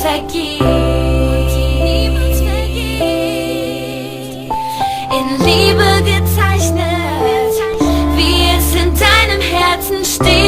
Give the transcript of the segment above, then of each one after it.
vergeht. In Liebe gezeichnet, wie es in deinem Herzen steht.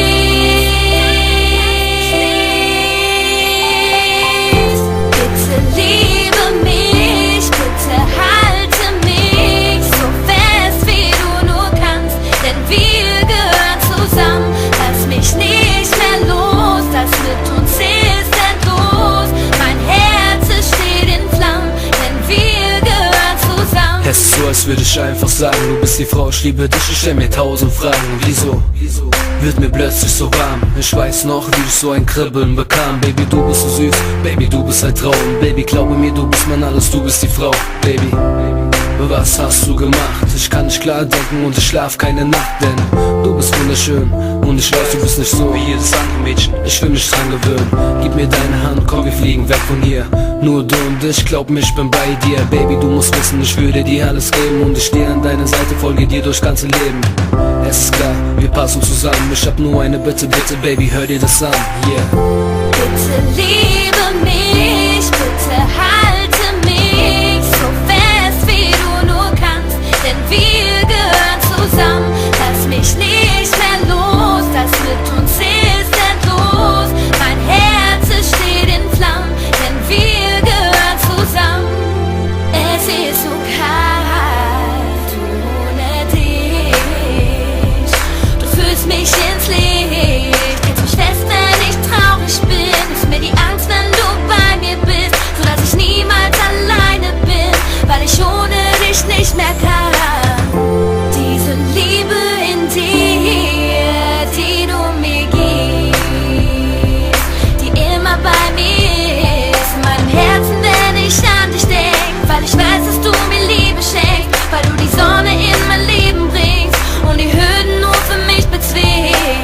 Bitte liebe mich, bitte halte mich so fest wie du nur kannst, denn wir gehören zusammen. Lass mich nicht mehr los, das mit uns ist endlos. Mein Herz es steht in Flammen, denn wir gehören zusammen. Es ist so, als würde ich einfach sagen, du bist die Frau, ich liebe dich, ich stell mir 1000 Fragen. Wieso wird mir plötzlich so warm? Ich weiß noch, wie ich so ein Kribbeln bekam. Baby, du bist so süß, Baby, du bist ein Traum. Baby, glaube mir, du bist mein alles, du bist die Frau. Baby, was hast du gemacht? Ich kann nicht klar denken und ich schlaf keine Nacht, denn du bist wunderschön und ich weiß, du bist nicht so wie jedes andere Mädchen. Ich will mich dran gewöhnen, gib mir deine Hand, komm, wir fliegen weg von hier. Nur du und ich, glaub mir, ich bin bei dir. Baby, du musst wissen, ich würde dir alles geben und ich stehe an deiner Seite, folge dir durchs ganze Leben. Es ist klar, wir passen zusammen, ich hab nur eine Bitte, bitte, Baby, hör dir das an, yeah. Bitte liebe mich, bitte halte mich so fest wie du nur kannst, denn wir gehören zusammen. Lass mich nicht mehr los, das mit uns ist endlos. Mein Herz es steht in Flammen, denn wir gehören zusammen. Es ist so kalt ohne dich, du führst mich ins Licht, hältst mich fest, wenn ich traurig bin. Nimmst mir die Angst, wenn du bei mir bist, sodass ich niemals alleine bin, weil ich ohne dich nicht mehr kann. Diese Liebe in dir, die du mir gibst, die immer bei mir ist, in meinem Herzen, wenn ich an dich denk, weil ich weiß, dass du mir Liebe schenkst, weil du die Sonne in mein Leben bringst und die Hürden nur für mich bezwingst.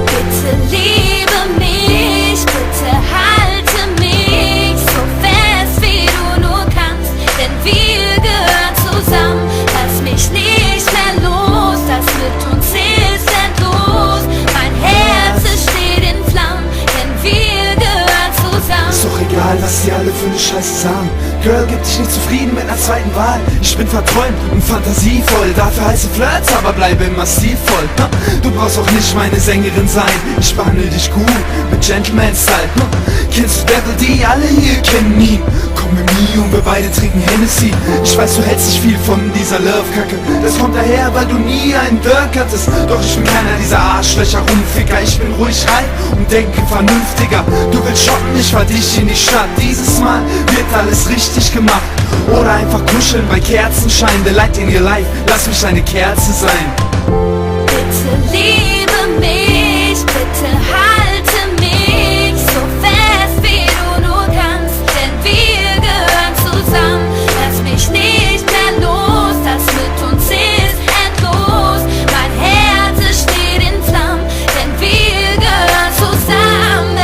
Bitte liebe mich, bitte halte mich so fest wie du nur kannst, denn wir gehören zusammen. Lass mich nicht mehr los, das mit uns ist endlos. Mein Herz es steht in Flammen, denn wir gehören zusammen. Ist doch egal, was die alle für eine Scheiße sagen. Girl, gib dich nicht zufrieden mit einer zweiten Wahl. Ich bin verträumt und fantasievoll, dafür heiße Flirts, aber bleibe immer stilvoll. Du brauchst auch nicht meine Sängerin sein, ich behandle dich gut mit Gentleman-Style. Kennst du Devil D? Alle hier kennen ihn. Komm mit mir und wir beide trinken Hennessy. Ich weiß, du hältst nicht viel von dieser Love-Kacke. Das kommt daher, weil du nie einen Dirk hattest. Doch ich bin keiner dieser Arschlöcher Rumficker. Ich bin ruhig rein und denke vernünftiger. Du willst shoppen, ich fahr dich in die Stadt. Dieses Mal wird alles richtig gemacht. Oder einfach kuscheln bei Kerzenschein. The light in your life, lass mich deine Kerze sein. Bitte liebe mich, bitte halte mich so fest wie du nur kannst, denn wir gehören zusammen. Lass mich nicht mehr los, das mit uns ist endlos. Mein Herz es steht in Flammen, denn wir gehören zusammen.